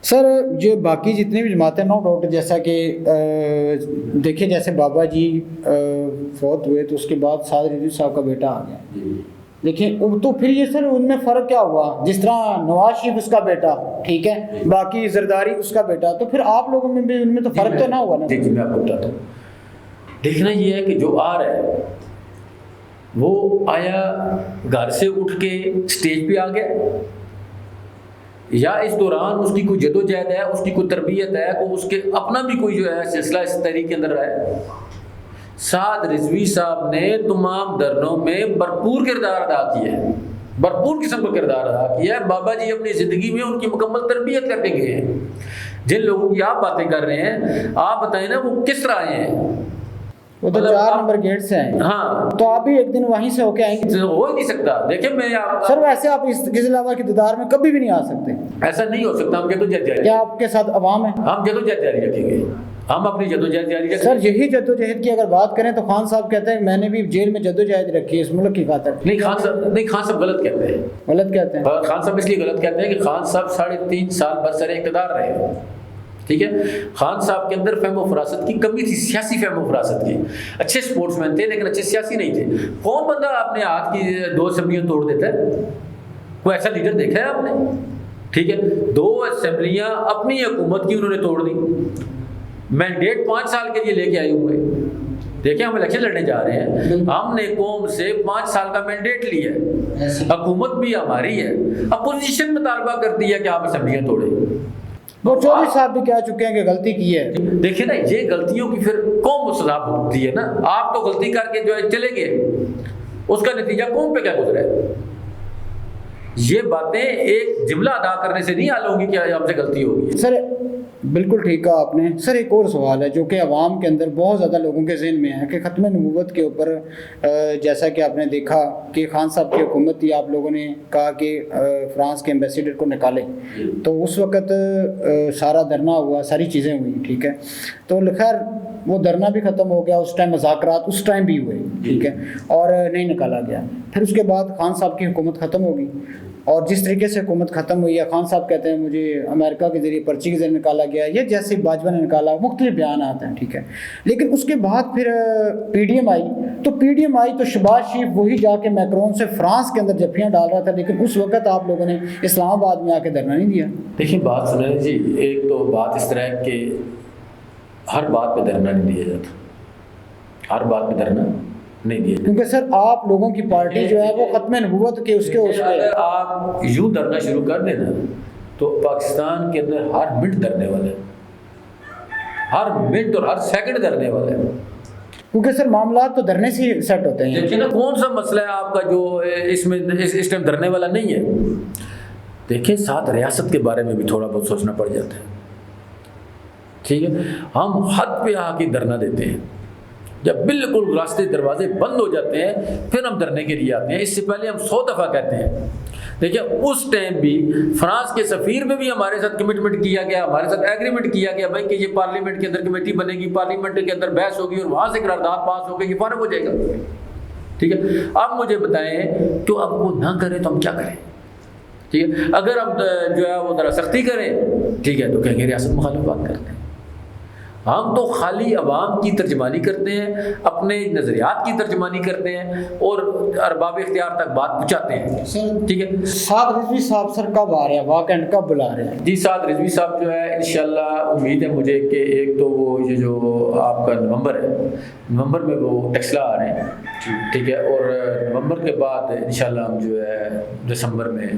سر جو باقی جتنی بھی جماعتیں نو ڈاؤٹ جیسا کہ دیکھیں جیسے بابا جی فوت ہوئے تو اس کے بعد سعد رضوی صاحب کا بیٹا آ گیا. دیکھیں تو پھر یہ سر ان میں فرق کیا ہوا؟ جس طرح نواز شریف اس کا بیٹا ٹھیک ہے، باقی زرداری اس کا بیٹا، تو پھر آپ لوگوں میں بھی ان میں تو فرق تو نہ ہوا نا؟ جی میں آپ کو بتاتا ہوں. دیکھنا یہ ہے کہ جو آ رہا ہے وہ آیا گھر سے اٹھ کے اسٹیج پہ آ گیا، یا اس دوران اس کی کوئی جدوجہد ہے، اس کی کوئی تربیت ہے، کوئی اس کے اپنا بھی کوئی جو ہے سلسلہ اس تحریک کے اندر رہا ہے. سعد رضوی صاحب نے تمام دھرنوں میں بھرپور کردار ادا کیا ہے، بھرپور قسم کا کردار ادا کیا ہے. بابا جی اپنی زندگی میں ان کی مکمل تربیت کر کے گئے ہیں. جن لوگوں کی آپ باتیں کر رہے ہیں، آپ بتائیں نا وہ کس طرح آئے ہیں؟ وہ تو 4 نمبر گیٹ سے آئے. ہاں تو آپ بھی ایک دن وہیں سے ہو کے آئیں گے؟ ہو ہی نہیں سکتا. دیکھیں میں سر ویسے آپ اس علاوہ کی دیدار میں کبھی بھی نہیں آ سکتے. ایسا نہیں ہو سکتا. ہم جدوجہد جاری، کیا آپ کے ساتھ عوام ہے؟ ہم جدوجہد جاری رکھیں گے. ہم اپنی جدوجہد جاری رکھیں. سر یہی جدوجہد کی اگر بات کریں تو خان صاحب کہتے ہیں میں نے بھی جیل میں جدوجہد رکھی ہے اس ملک کی خاطر. نہیں خان صاحب غلط کہتے ہیں. غلط کہتے ہیں؟ خان صاحب اس لیے غلط کہتے ہیں کہ خان صاحب 3.5 سال برسر اقتدار رہے. ٹھیک ہے، خان صاحب کے اندر فہم و فراست کی کمی تھی، سیاسی فہم و فراست کی. اچھے سپورٹس مین تھے لیکن اچھے سیاسی نہیں تھے. کون بندہ اپنے ہاتھ کی 2 اسمبلیاں توڑ دیتا ہے؟ کوئی ایسا لیڈر دیکھا ہے آپ نے؟ ٹھیک ہے، 2 اسمبلیاں اپنی حکومت کی انہوں نے توڑ دی. مینڈیٹ 5 سال کے لیے لے کے آئے ہوئے. دیکھیں ہم الیکشن لڑنے جا رہے ہیں، ہم نے قوم سے 5 سال کا مینڈیٹ لیا ہے، حکومت بھی ہماری ہے، اپوزیشن مطالبہ کرتی ہے کہ آپ اسمبلیاں توڑیں. وہ چودھری صاحب بھی کہہ چکے ہیں کہ غلطی کی ہے. دیکھیں نا یہ غلطیوں کی پھر قوم سزا بھگتتی ہے نا. آپ تو غلطی کر کے جو ہے چلے گئے، اس کا نتیجہ قوم پہ کیا گزرا ہے؟ یہ باتیں ایک جملہ ادا کرنے سے نہیں حل ہوگی کہ ہم سے غلطی ہوگی. سر بالکل ٹھیک کہا آپ نے. سر ایک اور سوال ہے جو کہ عوام کے اندر بہت زیادہ لوگوں کے ذہن میں ہے کہ ختم نبوت کے اوپر جیسا کہ آپ نے دیکھا کہ خان صاحب کی حکومت تھی، آپ لوگوں نے کہا کہ فرانس کے ایمبیسیڈر کو نکالیں، تو اس وقت سارا دھرنا ہوا، ساری چیزیں ہوئی ٹھیک ہے. تو خیر وہ دھرنا بھی ختم ہو گیا، اس ٹائم مذاکرات اس ٹائم بھی ہوئے ٹھیک ہے اور نہیں نکالا گیا. پھر اس کے بعد خان صاحب کی حکومت ختم ہوگی، اور جس طریقے سے حکومت ختم ہوئی ہے، خان صاحب کہتے ہیں مجھے امریکہ کے ذریعے پرچی کے ذریعے نکالا گیا، یہ جیسے باجوہ نے نکالا، مختلف بیانات ہیں ٹھیک ہے. لیکن اس کے بعد پھر پی ڈی ایم آئی، تو پی ڈی ایم آئی تو شہباز شریف وہی جا کے میکرون سے فرانس کے اندر جفیاں ڈال رہا تھا، لیکن اس وقت آپ لوگوں نے اسلام آباد میں آ کے دھرنا نہیں دیا. دیکھیں بات سنیں جی، ایک تو بات اس طرح ہے کہ ہر بات پہ دھرنا نہیں دیا جاتا، ہر بات پہ دھرنا نہیں دیا. کیونکہ سر آپ لوگوں کی پارٹی جو ہے وہ ختم نبوت کے اس کے اگر آپ یوں دھرنا شروع کر دیں نا تو پاکستان کے اندر ہر منٹ دھرنے والے، ہر منٹ اور ہر سیکنڈ دھرنے والے. کیونکہ سر معاملات تو دھرنے سے ہی سیٹ ہوتے ہیں. دیکھیں نا کون سا مسئلہ ہے آپ کا جو اس میں اس ٹائم دھرنے والا نہیں ہے. دیکھیں 7 ریاست کے بارے میں بھی تھوڑا بہت سوچنا پڑ جاتا ہے. ٹھیک ہے، ہم حد پہ آ کے دھرنا دیتے ہیں، جب بالکل راستے دروازے بند ہو جاتے ہیں پھر ہم دھرنے کے لیے آتے ہیں. اس سے پہلے ہم 100 دفعہ کہتے ہیں. دیکھیں اس ٹائم بھی فرانس کے سفیر میں بھی ہمارے ساتھ کمٹمنٹ کیا گیا، ہمارے ساتھ ایگریمنٹ کیا گیا بھائی کہ یہ پارلیمنٹ کے اندر کمیٹی بنے گی، پارلیمنٹ کے اندر بحث ہوگی اور وہاں سے قرارداد پاس ہوگی، یہ فارغ ہو جائے گا. ٹھیک ہے، اب مجھے بتائیں تو اب وہ نہ کریں تو ہم کیا کریں؟ ٹھیک ہے، اگر ہم جو ہے وہ ذرا سختی کریں ٹھیک ہے تو کہیں گے ریاست مخالف بات کرتے ہیں. ہم تو خالی عوام کی ترجمانی کرتے ہیں، اپنے نظریات کی ترجمانی کرتے ہیں اور ارباب اختیار تک بات پہنچاتے ہیں. ٹھیک ہے، سعد رضوی صاحب سر کب آ رہے ہیں واقعاً کب بلا رہے ہیں؟ جی سعد رضوی صاحب جو ہے انشاءاللہ امید ہے مجھے کہ ایک تو وہ یہ جو آپ کا نومبر ہے، نومبر میں وہ ٹیکسلا آ رہے ہیں. ٹھیک ہے، اور نومبر کے بعد انشاءاللہ ہم جو ہے دسمبر میں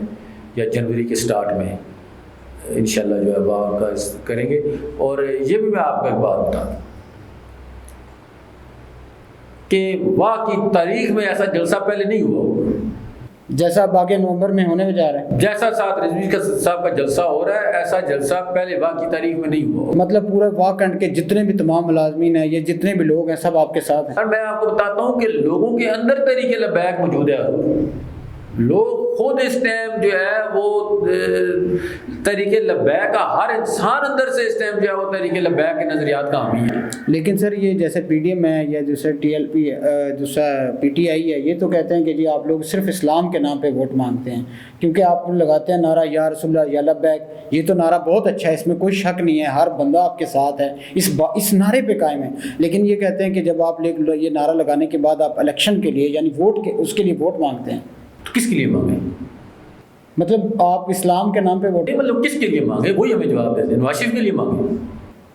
یا جنوری کے سٹارٹ میں انشاءاللہ جو ہے وہاں کا کریں گے. اور یہ بھی میں آپ کو ایک بات بتا دوں کہ وہاں کی تاریخ میں ایسا جلسہ پہلے نہیں ہوا ہوگا جیسا باقی نومبر میں ہونے میں جا رہا ہے. جیسا سعد رضوی صاحب کا جلسہ ہو رہا ہے ایسا جلسہ پہلے وہاں کی تاریخ میں نہیں ہوا ہوگا. مطلب پورے واقعاً کے جتنے بھی تمام ملازمین ہیں، یہ جتنے بھی لوگ ہیں سب آپ کے ساتھ ہیں. اور میں آپ کو بتاتا ہوں کہ لوگوں کے اندر طریقے لبیک موجود ہے. لوگ خود اس ٹائم جو ہے وہ تحریک لبیک کا ہر انسان اندر سے اس ٹائم جو ہے وہ تحریک لبیک کے نظریات کا حامی ہے. لیکن سر یہ جیسے پی ڈی ایم ہے یا دوسرا ٹی ایل پی دوسرا پی ٹی آئی ہے، یہ تو کہتے ہیں کہ جی آپ لوگ صرف اسلام کے نام پہ ووٹ مانگتے ہیں، کیونکہ آپ لگاتے ہیں نعرہ یا رسول اللہ یا لبیک. یہ تو نعرہ بہت اچھا ہے، اس میں کوئی شک نہیں ہے، ہر بندہ آپ کے ساتھ ہے، اس نعرے پہ قائم ہے. لیکن یہ کہتے ہیں کہ جب آپ یہ نعرہ لگانے کے بعد آپ الیکشن کے لیے یعنی ووٹ کے اس کے لیے ووٹ مانگتے ہیں. تو کس کے لیے مانگے؟ مطلب آپ اسلام کے نام پہ ووٹ، مطلب کس کے لیے مانگے وہی ہمیں جواب دے دیں. نواز شریف کے لیے مانگے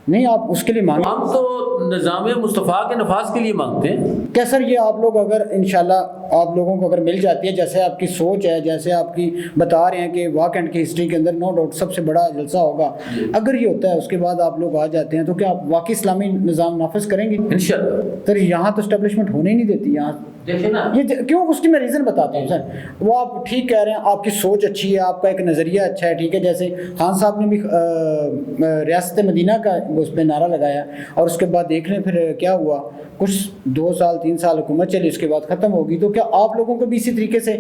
نہیں، آپ اس کے لیے مانگیں. ہم تو نظام مصطفیٰ کے نفاذ کے لیے مانگتے ہیں. کیا سر یہ آپ لوگ اگر انشاءاللہ آپ لوگوں کو اگر مل جاتی ہے، جیسے آپ کی سوچ ہے، جیسے آپ کی بتا رہے ہیں کہ واک اینڈ کی ہسٹری کے اندر نو ڈاؤٹ سب سے بڑا جلسہ ہوگا، اگر یہ ہوتا ہے اس کے بعد آپ لوگ آ جاتے ہیں تو کیا آپ واقعی اسلامی نظام نافذ کریں گے؟ انشاءاللہ. سر یہاں تو اسٹیبلشمنٹ ہونے ہی نہیں دیتی یہاں. دیکھیں نا یہ کیوں، اس کی میں ریزن بتاتا ہوں سر. وہ آپ ٹھیک کہہ رہے ہیں، آپ کی سوچ اچھی ہے، آپ کا ایک نظریہ اچھا ہے، ٹھیک ہے. جیسے خان صاحب نے بھی ریاست مدینہ کا اس پہ نعرہ لگایا اور اس کے بعد دیکھ لیں پھر کیا ہوا، کچھ 2 سال 3 سال حکومت چلی، اس کے بعد ختم ہوگی. تو کیا آپ لوگوں کو بھی اسی طریقے سے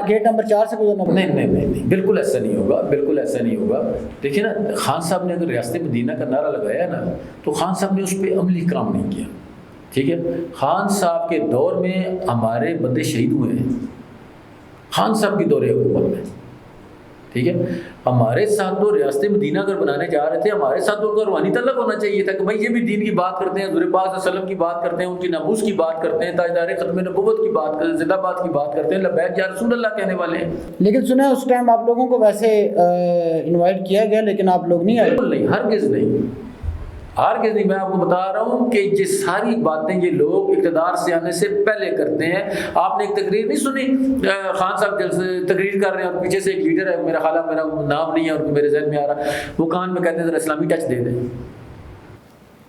گیٹ نمبر 4 سے گزرنا پڑے؟ نہیں، بالکل ایسا نہیں ہوگا، بالکل ایسا نہیں ہوگا. دیکھیں نا، خان صاحب نے اگر ریاست مدینہ کا نعرہ لگایا نا تو خان صاحب نے اس پہ عملی کام نہیں کیا. ٹھیک ہے، خان صاحب کے دور میں ہمارے بندے شہید ہوئے ہیں، خان صاحب کی دور حکومت میں. ٹھیک ہے، ہمارے ساتھ تو ریاست مدینہ اگر بنانے جا رہے تھے، ہمارے ساتھ تو ان کا روحانی تعلق ہونا چاہیے تھا کہ بھائی یہ بھی دین کی بات کرتے ہیں، حضور پاک صلی اللہ علیہ وسلم کی بات کرتے ہیں، ان کی ناموس کی بات کرتے ہیں، تاجدار ختم نبوت کی بات کرتے ہیں، زندہ باد کی بات کرتے ہیں، لبیک یا رسول اللہ کہنے والے ہیں. لیکن سنا اس ٹائم آپ لوگوں کو ویسے انوائٹ کیا گیا لیکن آپ لوگ نہیں آئے. بالکل نہیں، ہرگز نہیں، ہرگز نہیں. میں آپ کو بتا رہا ہوں کہ یہ ساری باتیں یہ لوگ اقتدار سے آنے سے پہلے کرتے ہیں. آپ نے ایک تقریر نہیں سنی، خان صاحب تقریر کر رہے ہیں اور پیچھے سے ایک لیڈر ہے، میرا خیال ہے میرا نام نہیں ہے اور میرے ذہن میں آ رہا، وہ کان میں کہتے ہیں ذرا اسلامی ٹچ دے دیں.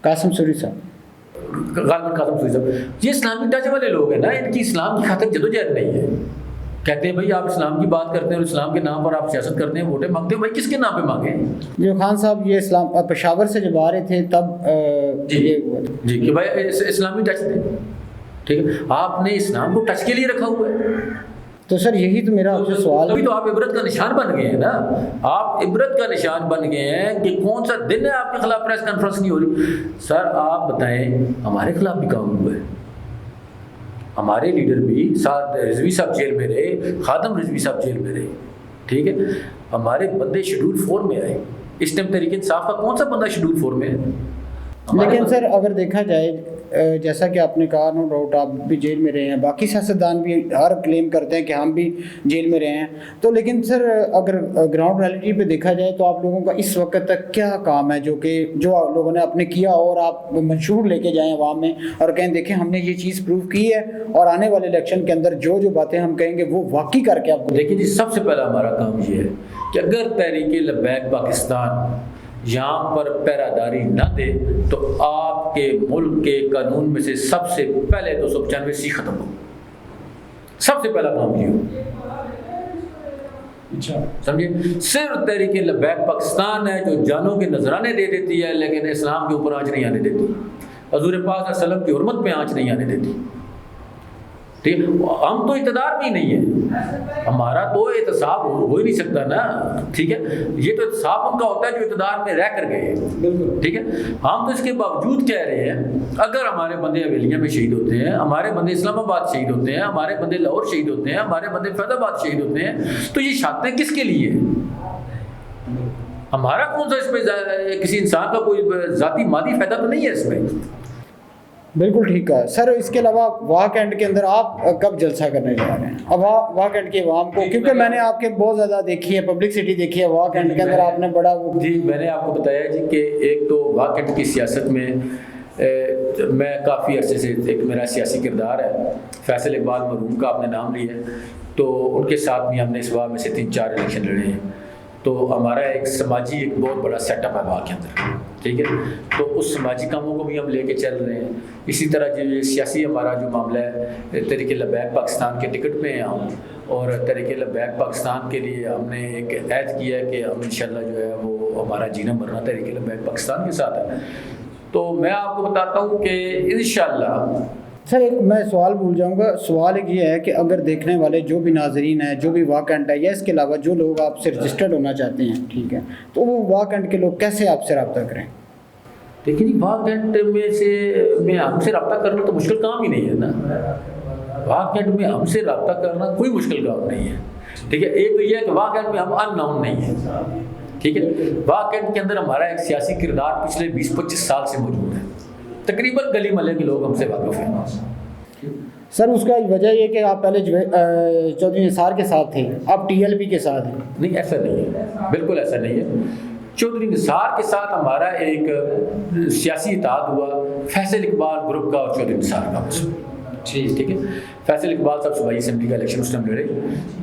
قاسم سوری صاحب، غالباً قاسم سوری صاحب. یہ اسلامی ٹچ والے لوگ ہیں نا، ان کی اسلام کی خاطر جدوجہد نہیں ہے. کہتے ہیں بھائی آپ اسلام کی بات کرتے ہیں اور اسلام کے نام پر آپ سیاست کرتے ہیں، ووٹیں مانگتے ہیں. بھائی کس کے نام پہ مانگیں؟ جو خان صاحب یہ اسلام پشاور سے جب آ رہے تھے تب جی کہ بھائی اسلامی ٹچ دیں. ٹھیک ہے، آپ نے اسلام کو ٹچ کے لیے رکھا ہوا ہے. تو سر یہی تو میرا آپ سے سوال ہے. ابھی تو آپ عبرت کا نشان بن گئے ہیں نا، آپ عبرت کا نشان بن گئے ہیں کہ کون سا دن ہے آپ کے خلاف پریس کانفرنس نہیں ہو رہی. سر آپ بتائیں، ہمارے خلاف بھی کام ہوا ہے، ہمارے لیڈر بھی ساتھ رضوی صاحب جیل میں رہے، خادم رضوی صاحب جیل میں رہے. ٹھیک ہے، ہمارے بندے شیڈول 4 میں آئے. اس ٹائم تحریک انصاف کا کون سا بندہ شیڈول 4 میں ہے؟ لیکن سر اگر دیکھا جائے جیسا کہ آپ نے کہا، نو ڈاؤٹ آپ بھی جیل میں رہے ہیں، باقی سیاستدان بھی ہر کلیم کرتے ہیں کہ ہم بھی جیل میں رہے ہیں. تو لیکن سر اگر گراؤنڈ ریئلٹی پہ دیکھا جائے تو آپ لوگوں کا اس وقت تک کیا کام ہے جو لوگوں نے اپنے کیا اور آپ منشور لے کے جائیں عوام میں اور کہیں دیکھیں ہم نے یہ چیز پروو کی ہے اور آنے والے الیکشن کے اندر جو باتیں ہم کہیں گے وہ واقعی کر کے آپ کو. دیکھیں جی، سب سے پہلا ہمارا کام یہ ہے کہ اگر تحریک لبیک پاکستان یہاں پر پیراداری نہ دے تو آپ کے ملک کے قانون میں سے سب سے پہلے 295 ختم ہو. سب سے پہلا کام یہ ہو. اچھا سمجھے، صرف تحریک لبیک پاکستان ہے جو جانوں کے نذرانے دے دیتی ہے لیکن اسلام کے اوپر آنچ نہیں آنے دیتی، حضور پاک صلی اللہ علیہ وسلم کی حرمت پہ آنچ نہیں آنے دیتی. ٹھیک، ہم تو اقتدار بھی نہیں ہے، ہمارا تو احتساب ہو ہی نہیں سکتا نا. ٹھیک ہے، یہ تو احتساب ان کا ہوتا ہے جو اقتدار میں رہ کر گئے. ٹھیک ہے، ہم تو اس کے باوجود کہہ رہے ہیں اگر ہمارے بندے حویلیاں میں شہید ہوتے ہیں، ہمارے بندے اسلام آباد شہید ہوتے ہیں، ہمارے بندے لاہور شہید ہوتے ہیں، ہمارے بندے فیض آباد شہید ہوتے ہیں، تو یہ شہادتیں کس کے لیے؟ ہمارا کون سا اس میں کسی انسان کا کوئی ذاتی مادی فائدہ تو نہیں ہے اس میں. بالکل ٹھیک ہے سر. اس کے علاوہ واک اینڈ کے اندر آپ کب جلسہ کرنے جا رہے ہیں؟ اب واک اینڈ کے عوام کو، کیونکہ میں نے آپ کے بہت زیادہ دیکھی ہے، پبلکسٹی دیکھی ہے واک اینڈ کے اندر، آپ نے بڑا جی میں نے آپ کو بتایا جی کہ ایک تو واک اینڈ کی سیاست میں میں کافی عرصے سے ایک میرا سیاسی کردار ہے. فیصل اقبال مرحوم کا آپ نے نام لیا ہے، تو ان کے ساتھ بھی ہم نے اس بار میں سے 3-4 الیکشن لڑے ہیں. تو ہمارا ایک سماجی ایک بہت بڑا سیٹ اپ ہے وہاں کے اندر. ٹھیک ہے، تو اس سماجی کاموں کو بھی ہم لے کے چل رہے ہیں. اسی طرح جو سیاسی ہمارا جو معاملہ ہے، تحریک لبیک پاکستان کے ٹکٹ پہ ہیں ہم، اور تحریک لبیک پاکستان کے لیے ہم نے ایک عہد کیا ہے کہ ہم انشاءاللہ جو ہے وہ ہمارا جینا مرنا تحریک لبیک پاکستان کے ساتھ ہے. تو میں آپ کو بتاتا ہوں کہ انشاءاللہ سر ایک میں سوال بھول جاؤں گا، سوال ایک یہ ہے کہ اگر دیکھنے والے جو بھی ناظرین ہیں، جو بھی واک اینڈ ہے یا اس کے علاوہ جو لوگ آپ سے رجسٹرڈ ہونا چاہتے ہیں، ٹھیک ہے، تو وہ واک اینڈ کے لوگ کیسے آپ سے رابطہ کریں؟ دیکھیے جی، واک اینڈ میں ہم سے رابطہ کرنا تو مشکل کام ہی نہیں ہے نا. واک اینڈ میں ہم سے رابطہ کرنا کوئی مشکل کام نہیں ہے. ٹھیک ہے، ایک تو یہ ہے کہ واک اینڈ میں ہم ان نون نہیں ہیں. ٹھیک ہے، واک اینڈ کے اندر ہمارا ایک سیاسی کردار پچھلے 20-25 سال سے موجود ہے. تقریباً گلی محلے کے لوگ ہم سے واقف ہیں. سر اس کا وجہ یہ کہ آپ پہلے چودھری نثار کے ساتھ تھے، اب ٹی ایل پی کے ساتھ ہیں. نہیں، ایسا نہیں ہے، بالکل ایسا نہیں ہے. چودھری نثار کے ساتھ ہمارا ایک سیاسی اتحاد ہوا فیصل اقبال گروپ کا اور چودھری نثار کا. ٹھیک ہے، فیصل اقبال صاحب صوبائی اسمبلی کا الیکشن اس ٹائم لڑے،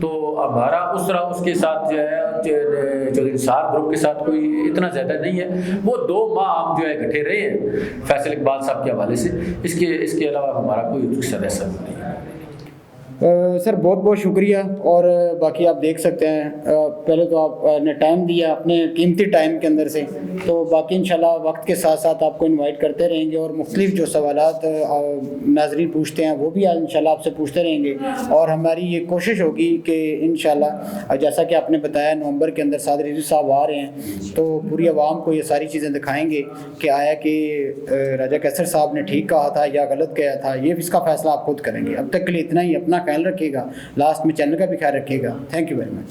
تو ہمارا اس طرح اس کے ساتھ جو ہے چودھری نثار گروپ کے ساتھ کوئی اتنا زیادہ نہیں ہے. وہ 2 ماہ ہم جو ہے اکٹھے رہے ہیں فیصل اقبال صاحب کے حوالے سے. اس کے علاوہ ہمارا کوئی مقصد ایسا نہیں ہے. سر بہت بہت شکریہ. اور باقی آپ دیکھ سکتے ہیں، پہلے تو آپ نے ٹائم دیا اپنے قیمتی ٹائم کے اندر سے، تو باقی انشاءاللہ وقت کے ساتھ ساتھ آپ کو انوائٹ کرتے رہیں گے، اور مختلف جو سوالات ناظرین پوچھتے ہیں وہ بھی انشاءاللہ آپ سے پوچھتے رہیں گے. اور ہماری یہ کوشش ہوگی کہ انشاءاللہ جیسا کہ آپ نے بتایا نومبر کے اندر سعد رضوی صاحب آ رہے ہیں، تو پوری عوام کو یہ ساری چیزیں دکھائیں گے کہ آیا کہ راجہ کیسر صاحب نے ٹھیک کہا تھا یا غلط کہا تھا. یہ اس کا فیصلہ آپ خود کریں گے. اب تک کے لیے اتنا ہی. اپنا خیال رکھیے گا، لاسٹ میں چینل کا بھی خیال رکھیے گا. Thank you very much.